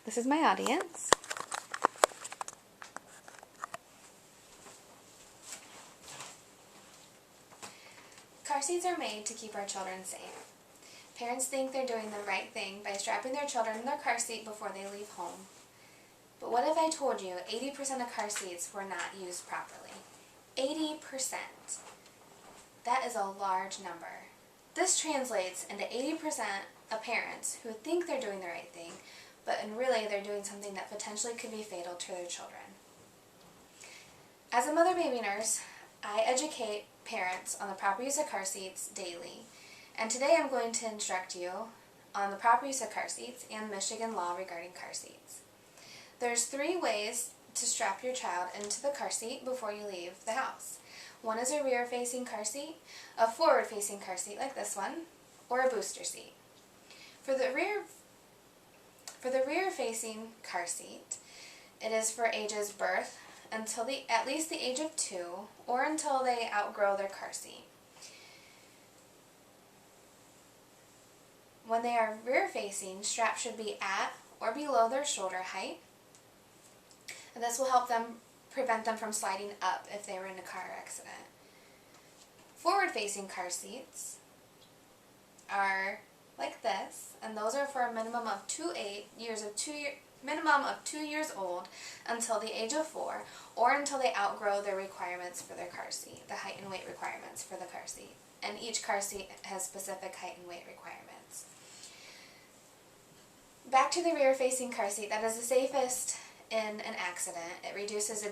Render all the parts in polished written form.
This is my audience. Car seats are made to keep our children safe. Parents think they're doing the right thing by strapping their children in their car seat before they leave home. But what if I told you 80% of car seats were not used properly? 80%. That is a large number. This translates into 80% of parents who think they're doing the right thing, but really they're doing something that potentially could be fatal to their children. As a mother-baby nurse, I educate parents on the proper use of car seats daily, and today I'm going to instruct you on the proper use of car seats and Michigan law regarding car seats. There's 3 ways to strap your child into the car seat before you leave the house. One is a rear-facing car seat, a forward-facing car seat like this one, or a booster seat. For the rear-facing car seat, it is for ages birth until at least the age of 2, or until they outgrow their car seat. When they are rear-facing, straps should be at or below their shoulder height, and this will help them prevent them from sliding up if they were in a car accident. Forward-facing car seats are like this, and those are for a minimum of 2 years old until the age of 4, or until they outgrow their requirements for their car seat, the height and weight requirements for the car seat. And each car seat has specific height and weight requirements. Back to the rear-facing car seat, that is the safest in an accident. It reduces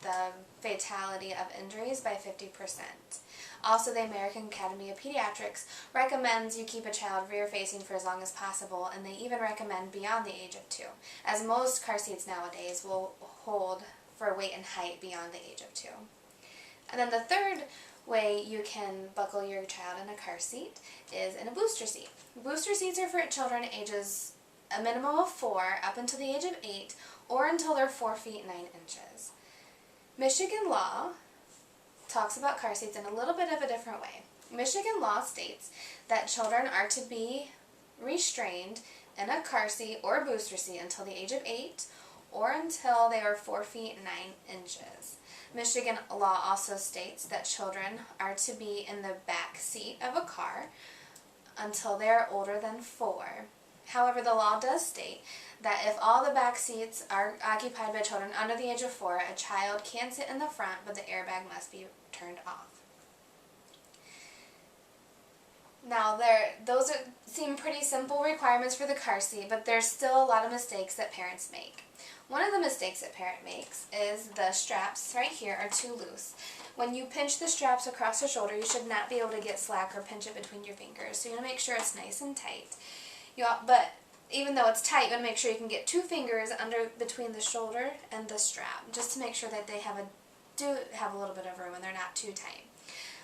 the fatality of injuries by 50%. Also, the American Academy of Pediatrics recommends you keep a child rear-facing for as long as possible, and they even recommend beyond the age of 2, as most car seats nowadays will hold for weight and height beyond the age of 2. And then the third way you can buckle your child in a car seat is in a booster seat. Booster seats are for children ages a minimum of 4 up until the age of 8, or until they're 4 feet 9 inches. Michigan law talks about car seats in a little bit of a different way. Michigan law states that children are to be restrained in a car seat or booster seat until the age of 8, or until they are 4 feet 9 inches. Michigan law also states that children are to be in the back seat of a car until they are older than 4. However, the law does state that if all the back seats are occupied by children under the age of 4, a child can sit in the front, but the airbag must be turned off. Now, those seem pretty simple requirements for the car seat, but there's still a lot of mistakes that parents make. One of the mistakes that parent makes is the straps right here are too loose. When you pinch the straps across the shoulder, you should not be able to get slack or pinch it between your fingers, so you want to make sure it's nice and tight. But even though it's tight, you want to make sure you can get 2 fingers between the shoulder and the strap, just to make sure that they do have a little bit of room and they're not too tight.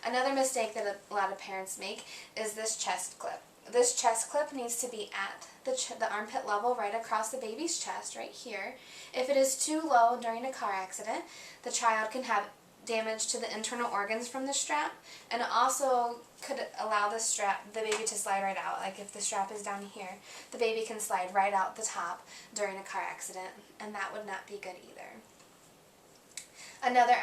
Another mistake that a lot of parents make is this chest clip. This chest clip needs to be at the armpit level, right across the baby's chest, right here. If it is too low during a car accident, the child can have damage to the internal organs from the strap, and it also could allow the baby to slide right out. Like if the strap is down here, the baby can slide right out the top during a car accident, and that would not be good either. Another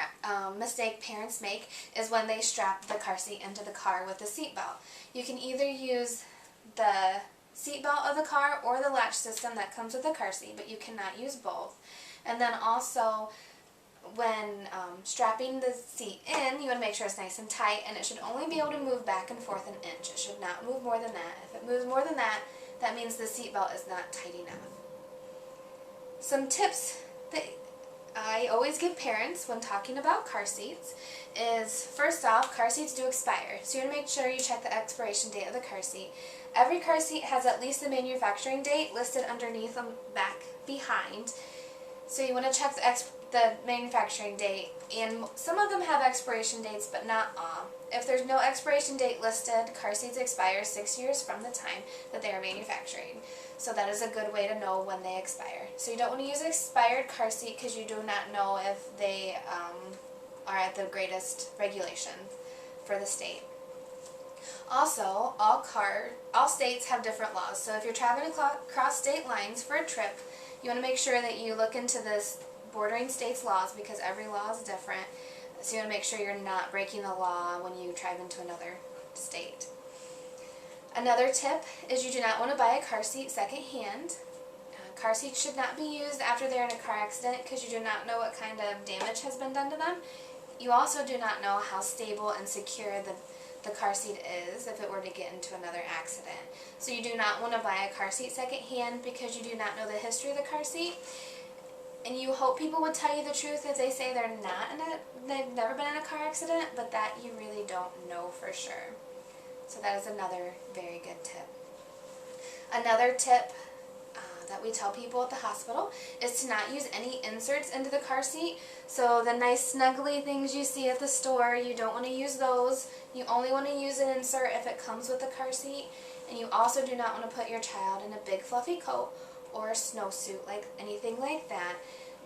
mistake parents make is when they strap the car seat into the car with the seat belt. You can either use the seat belt of the car or the latch system that comes with the car seat, but you cannot use both. And then also, when strapping the seat in, you want to make sure it's nice and tight, and it should only be able to move back and forth an inch. It should not move more than that. If it moves more than that, that means the seat belt is not tight enough. Some tips that I always give parents when talking about car seats is, first off, car seats do expire, so you want to make sure you check the expiration date of the car seat. Every car seat has at least the manufacturing date listed underneath and back behind, so you want to check the manufacturing date, and some of them have expiration dates, but not all. If there's no expiration date listed, car seats expire 6 years from the time that they are manufacturing. So that is a good way to know when they expire. So you don't want to use an expired car seat because you do not know if they are at the greatest regulation for the state. Also, all states have different laws. So if you're traveling across state lines for a trip, you want to make sure that you look into this bordering states' laws because every law is different. So you want to make sure you're not breaking the law when you drive into another state. Another tip is you do not want to buy a car seat secondhand. Car seats should not be used after they're in a car accident because you do not know what kind of damage has been done to them. You also do not know how stable and secure the car seat is if it were to get into another accident. So you do not want to buy a car seat secondhand because you do not know the history of the car seat. And you hope people would tell you the truth if they say they've never been in a car accident, but that you really don't know for sure. So that is another very good tip. Another tip that we tell people at the hospital is to not use any inserts into the car seat. So the nice snuggly things you see at the store, you don't want to use those. You only want to use an insert if it comes with the car seat. And you also do not want to put your child in a big fluffy coat or a snowsuit, like anything like that.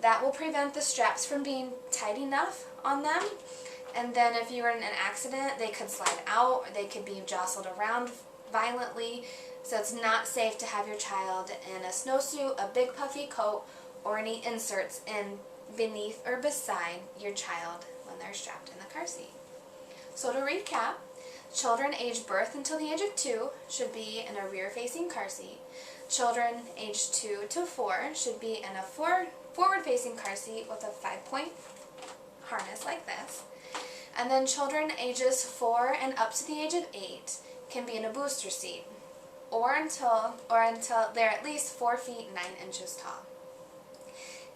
That will prevent the straps from being tight enough on them. And then if you were in an accident, they could slide out or they could be jostled around violently. So it's not safe to have your child in a snowsuit, a big puffy coat, or any inserts in beneath or beside your child when they're strapped in the car seat. So to recap, children aged birth until the age of 2 should be in a rear-facing car seat. Children aged 2 to 4 should be in a forward-facing car seat with a 5-point harness like this. And then children ages 4 and up to the age of 8 can be in a booster seat, or until they're at least 4 feet 9 inches tall.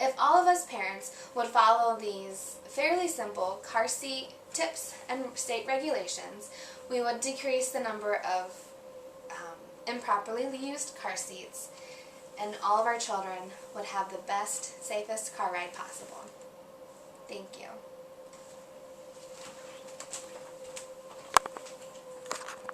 If all of us parents would follow these fairly simple car seat tips and state regulations, we would decrease the number of improperly used car seats, and all of our children would have the best, safest car ride possible. Thank you.